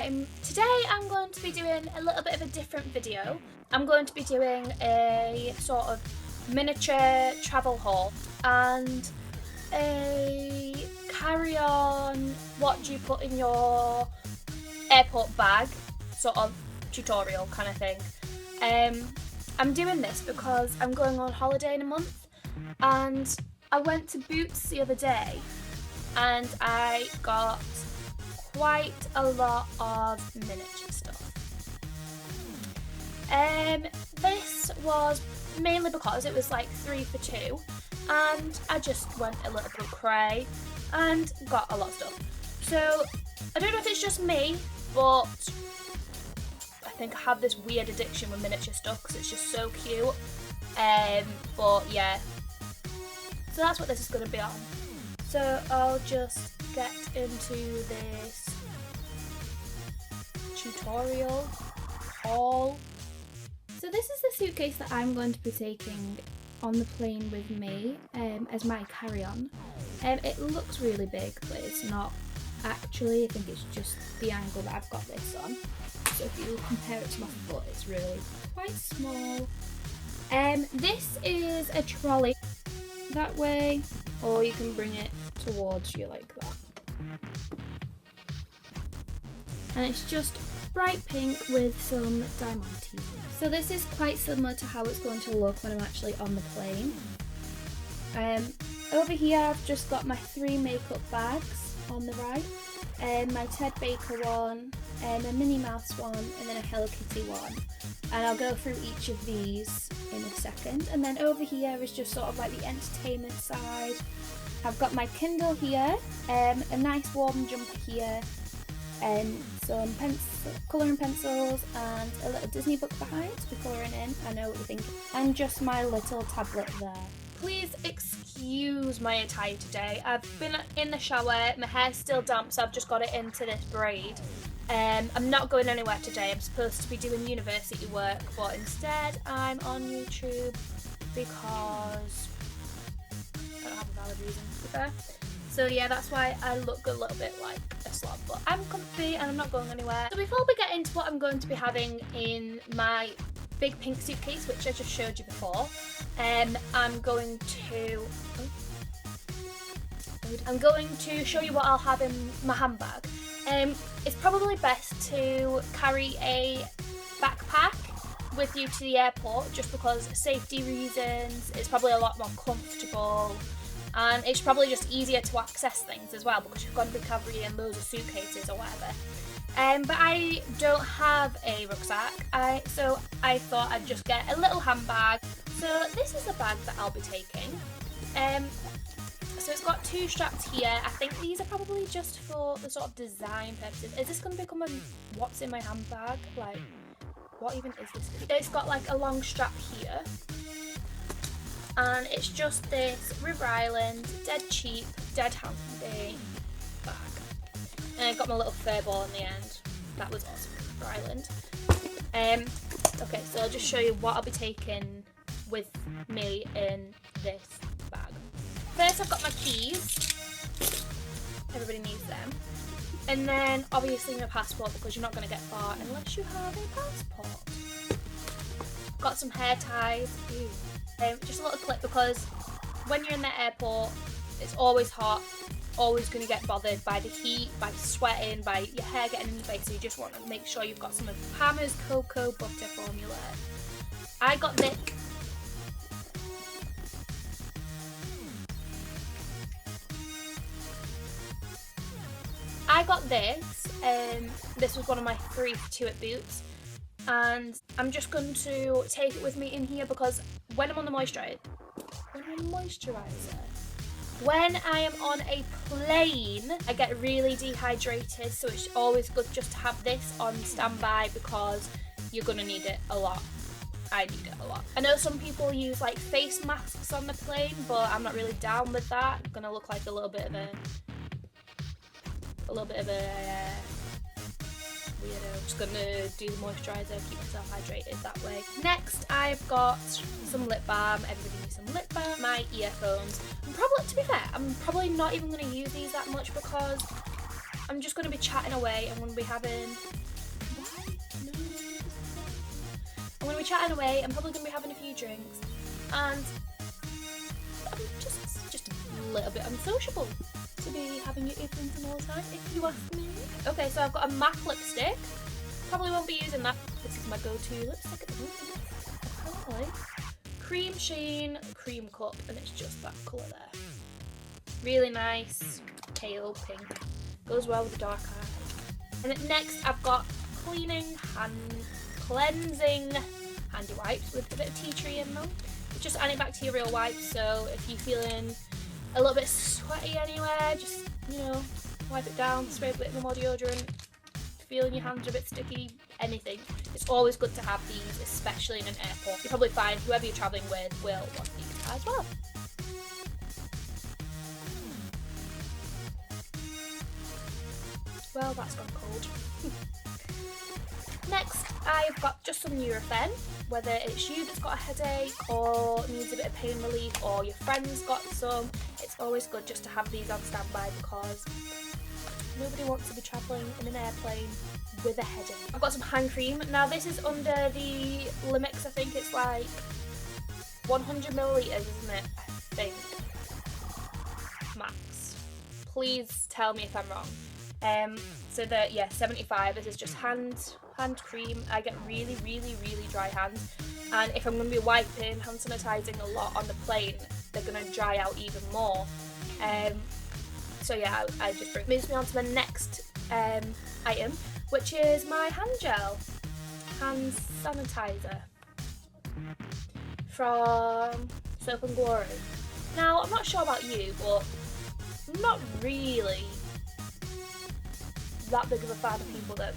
Today I'm going to be doing a little bit of a different video. I'm going to be doing a sort of miniature travel haul and a carry-on what do you put in your airport bag sort of tutorial kind of thing. I'm doing this because I'm going on holiday in a month and I went to Boots the other day and I got quite a lot of miniature stuff. This was mainly because it was like 3 for 2 and I just went a little bit cray and got a lot of stuff. So I don't know if it's just me, but I think I have this weird addiction with miniature stuff because it's just so cute. But yeah, so that's what this is going to be on. So I'll just get into this tutorial haul. So this is the suitcase that I'm going to be taking on the plane with me as my carry-on. It looks really big, but it's not actually. I think it's just the angle that I've got this on. So if you compare it to my foot, it's really quite small. This is a trolley that way, or you can bring it towards you like that. And it's just bright pink with some diamantes. So this is quite similar to how it's going to look when I'm actually on the plane. Over here I've just got my 3 makeup bags on the right. My Ted Baker one, a Minnie Mouse one, and then a Hello Kitty one. And I'll go through each of these in a second. And then over here is just sort of like the entertainment side. I've got my Kindle here, a nice warm jumper here, and some colouring pencils and a little Disney book behind to be colouring in. I know what you're thinking. And just my little tablet there. Please excuse my attire today. I've been in the shower, my hair's still damp, so I've just got it into this braid. I'm not going anywhere today. I'm supposed to be doing university work, but instead I'm on YouTube because I don't have a valid reason to be fair. So yeah, that's why I look a little bit like a slob, but I'm comfy and I'm not going anywhere. So before we get into what I'm going to be having in my big pink suitcase, which I just showed you before, I'm going to show you what I'll have in my handbag. It's probably best to carry a backpack with you to the airport just because safety reasons. It's probably a lot more comfortable and it's probably just easier to access things as well because you've got to be carrying loads of suitcases or whatever. But I don't have a rucksack, so I thought I'd just get a little handbag. So this is the bag that I'll be taking. So it's got 2 straps here. I think these are probably just for the sort of design purposes. Is this going to become a what's in my handbag? Like, what even is this? It's got like a long strap here. And it's just this River Island, dead cheap, dead handy bag. And I got my little fur ball in the end. That was awesome, River Island. Okay, so I'll just show you what I'll be taking with me in this bag. First I've got my keys. Everybody needs them. And then obviously my passport because you're not going to get far unless you have a passport. Got some hair ties. Ew. Just a little clip because when you're in the airport it's always hot, always going to get bothered by the heat, by sweating, by your hair getting in your face, so you just want to make sure you've got some of Palmer's cocoa butter formula. I got this. This was one of my 3 for 2 at Boots, and I'm just going to take it with me in here because when I'm on the moisturiser, when I am on a plane, I get really dehydrated, so it's always good just to have this on standby because you're going to need it a lot. I need it a lot. I know some people use like face masks on the plane, but I'm not really down with that. I'm going to look like a little bit of a weirdo. Just gonna do the moisturiser, keep myself hydrated that way. Next, I've got some lip balm. Everybody needs some lip balm. My earphones. To be fair, I'm probably not even gonna use these that much because I'm just going to be chatting away. I'm going to be having... I'm going to be chatting away. I'm probably going to be having a few drinks. And I'm just a little bit unsociable to be having your earphones in all the time, if you ask me. Okay, so I've got a MAC lipstick. Probably won't be using that. This is my go-to lipstick at the moment. Apparently. Cream Sheen Cream Cup, and it's just that colour there. Really nice, pale pink. Goes well with the dark eye. And next I've got cleansing handy wipes with a bit of tea tree in them. It's just antibacterial wipes, so if you're feeling a little bit sweaty anywhere, just, you know, wipe it down, spray a bit more deodorant, feeling your hands are a bit sticky, anything. It's always good to have these, especially in an airport. You'll probably find whoever you're travelling with will want these as well. Well, that's gone cold. Next, I've got just some Nurofen. Whether it's you that's got a headache or needs a bit of pain relief, or your friend's got some, it's always good just to have these on standby because nobody wants to be travelling in an airplane with a headache. I've got some hand cream. Now this is under the limits. I think it's like 100 millilitres, isn't it? I think. Max. Please tell me if I'm wrong. So that, yeah, 75. This is just hand cream. I get really dry hands, and if I'm going to be wiping, hand sanitizing a lot on the plane, they're going to dry out even more. So yeah, I just moves me on to the next item, which is my hand gel, hand sanitizer from Soap and Glory. Now, I'm not sure about you, but I'm not really that big of a fan of people that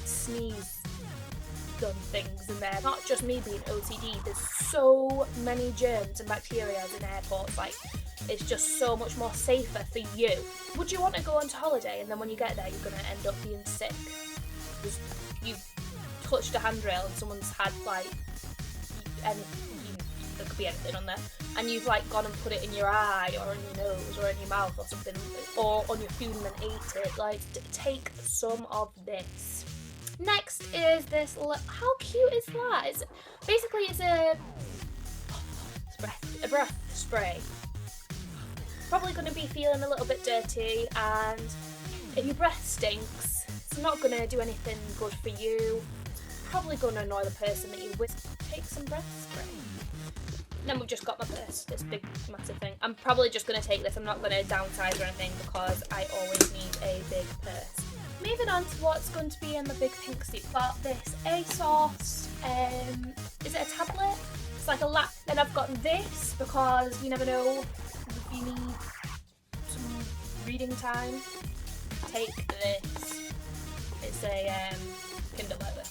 sneeze done things in there. Not just me being OCD, there's so many germs and bacteria in airports, like it's just so much more safer for you. Would you want to go on to holiday and then when you get there you're going to end up being sick because you've touched a handrail and someone's had like there could be anything on there, and you've like gone and put it in your eye or in your nose or in your mouth or something, or on your food and then ate it? Like, take some of this. Next is this, how cute is that? It's a breath spray. Probably going to be feeling a little bit dirty, and if your breath stinks, it's not going to do anything good for you. Probably going to annoy the person that you're with. Take some breath spray. Then we've just got my purse, this big massive thing. I'm probably just going to take this. I'm not going to downsize or anything because I always need a big purse. Moving on to what's going to be in the big pink suit. Got this ASOS, is it a tablet? It's like a lap. Then I've got this because you never know if you need some reading time. Take this. It's a Kindle library.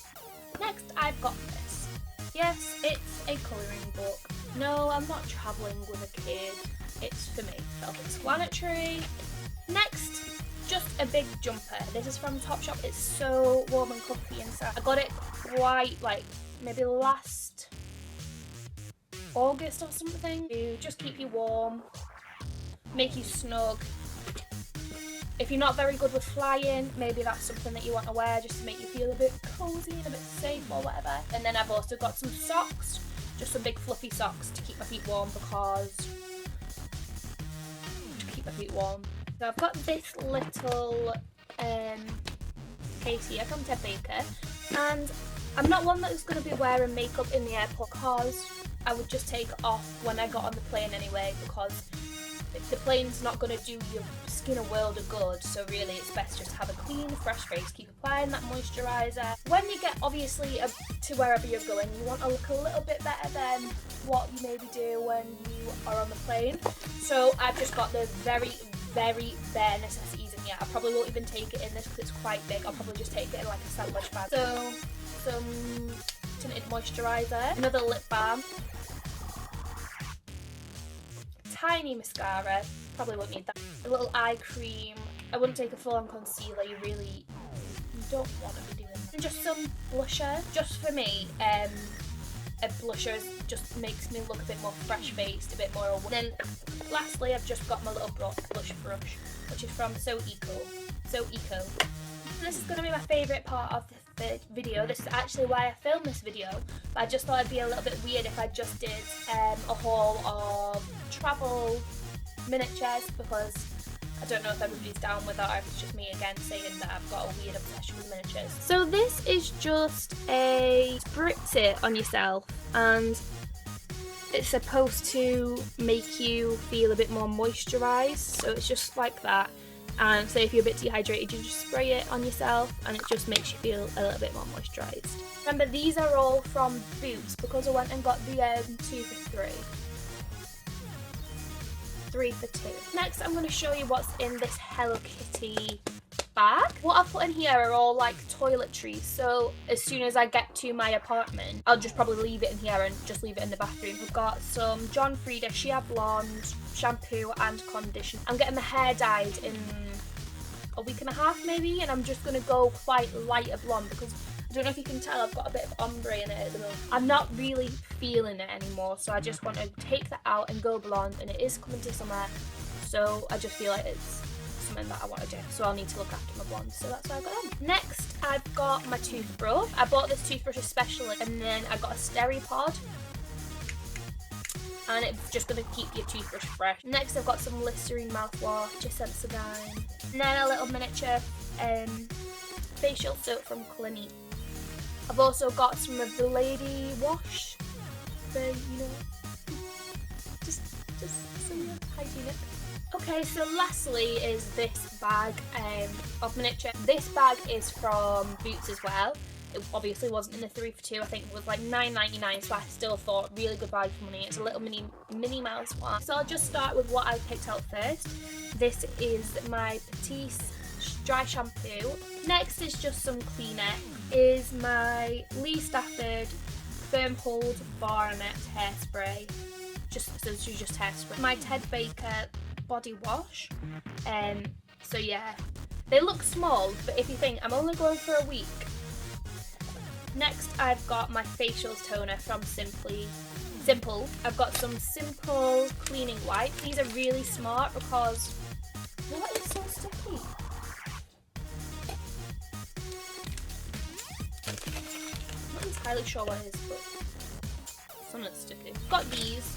Next I've got this. Yes, it's a colouring book. No, I'm not travelling with a kid. It's for me. Self-explanatory. Next, just a big jumper. This is from Topshop. It's so warm and comfy inside. I got it quite like maybe last August or something. To just keep you warm, make you snug. If you're not very good with flying, maybe that's something that you want to wear just to make you feel a bit cozy and a bit safe or whatever. And then I've also got some socks, just some big fluffy socks to keep my feet warm So I've got this little case here from Ted Baker, and I'm not one that is going to be wearing makeup in the airport because I would just take it off when I got on the plane anyway, because the plane's not going to do your skin a world of good, so really it's best just to have a clean, fresh face, keep applying that moisturiser. When you get obviously to wherever you're going, you want to look a little bit better than what you maybe do when you are on the plane. So I've just got the very bare necessities in here. I probably won't even take it in this because it's quite big. I'll probably just take it in like a sandwich bag. So some tinted moisturiser, another lip balm, tiny mascara, probably won't need that, a little eye cream. I wouldn't take a full-on concealer, you don't want to be doing that. And just some blusher, just for me, a blusher just makes me look a bit more fresh-faced, a bit more. Then lastly, I've just got my little blush brush, which is from So Eco. This is going to be my favourite part of the video. This is actually why I filmed this video, but I just thought it'd be a little bit weird if I just did a haul of travel miniatures, because I don't know if everybody's down with that, or if it's just me again saying that I've got a weird obsession with miniatures. So this is just a spritz it on yourself, and it's supposed to make you feel a bit more moisturised, so it's just like that. And so if you're a bit dehydrated, you just spray it on yourself and it just makes you feel a little bit more moisturised. Remember, these are all from Boots because I went and got the 2 for 3. 3 for 2. Next, I'm going to show you what's in this Hello Kitty bag. What I've put in here are all like toiletries, so as soon as I get to my apartment, I'll just probably leave it in here and just leave it in the bathroom. We've got some John Frieda Shea Blonde shampoo and conditioner. I'm getting my hair dyed in a week and a half maybe, and I'm just going to go quite lighter blonde because I don't know if you can tell, I've got a bit of ombre in it at the moment. I'm not really feeling it anymore, so I just want to take that out and go blonde, and it is coming to summer, so I just feel like it's something that I want to do, so I'll need to look after my blonde, so that's what I've got on. Next, I've got my toothbrush. I bought this toothbrush especially, and then I got a Steripod, and it's just going to keep your toothbrush fresh. Next, I've got some Listerine mouthwash, just Sensodyne, and then a little miniature facial soap from Clinique. I've also got some of the lady wash, just some hygienic. Okay, so lastly is this bag of miniature. This bag is from Boots as well. It obviously wasn't in the 3 for 2. I think it was like $9.99, so I still thought really good value for money. It's a little Minnie Mouse one. So I'll just start with what I picked out first. This is my Petite dry shampoo. Next is just some Kleenex. Is my Lee Stafford Firm Hold Bar Net hairspray. Just hairspray. My Ted Baker body wash. So yeah, they look small, but if you think I'm only going for a week. Next, I've got my facial toner from Simple. I've got some Simple cleaning wipes. These are really smart because what is so sticky? I'm not entirely sure what it is, but something sticky. Got these.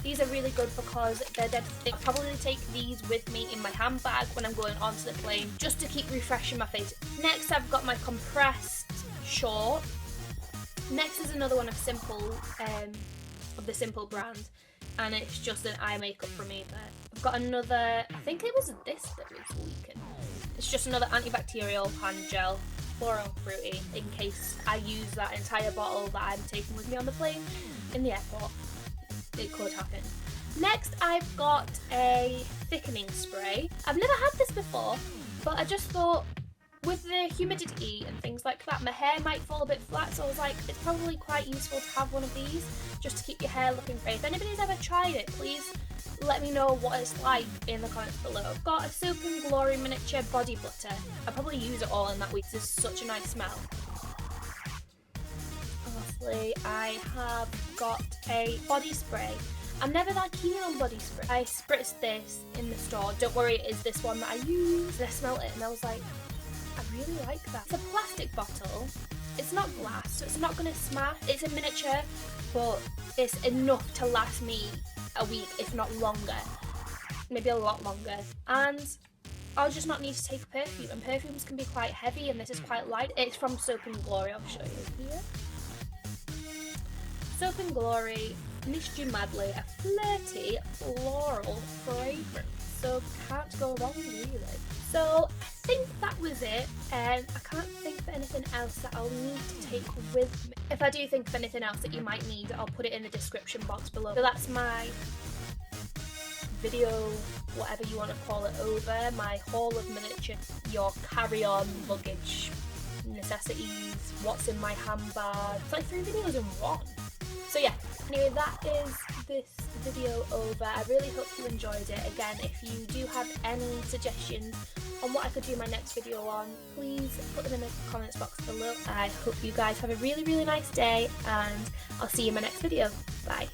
These are really good because they're dead thick. I'll probably take these with me in my handbag when I'm going onto the plane, just to keep refreshing my face. Next, I've got my compressed short. Next is another one of of the Simple brand, and it's just an eye makeup from either. I've got another, I think it was this that was leaking. It's just another antibacterial hand gel, floral fruity, in case I use that entire bottle that I'm taking with me on the plane in the airport. It could happen. Next, I've got a thickening spray. I've never had this before, but I just thought with the humidity and things like that, my hair might fall a bit flat, so I was like, it's probably quite useful to have one of these just to keep your hair looking great. If anybody's ever tried it, please let me know what it's like in the comments below. I've got a Soap and Glory miniature body butter. I'll probably use it all in that week. This is such a nice smell. Lastly, I have got a body spray. I'm never that keen on body spray. I spritzed this in the store. Don't worry, it is this one that I use. And I smelled it and I was like, I really like that. It's a plastic bottle. It's not glass, so it's not going to smash. It's a miniature, but it's enough to last me a week, if not longer. Maybe a lot longer. And I'll just not need to take perfume. And perfumes can be quite heavy, and this is quite light. It's from Soap and Glory. I'll show you here. Soap and Glory Missed You Madly, a flirty floral fragrance. So can't go wrong really. So I think that was it. I can't think of anything else that I'll need to take with me. If I do think of anything else that you might need, I'll put it in the description box below. So that's my video, whatever you want to call it, over. My haul of miniature, your carry-on luggage necessities, what's in my handbag. It's like 3 videos in one. So yeah, anyway, that is this video over. I really hope you enjoyed it. Again, if you do have any suggestions on what I could do my next video on, please put them in the comments box below. I hope you guys have a really nice day, and I'll see you in my next video. Bye.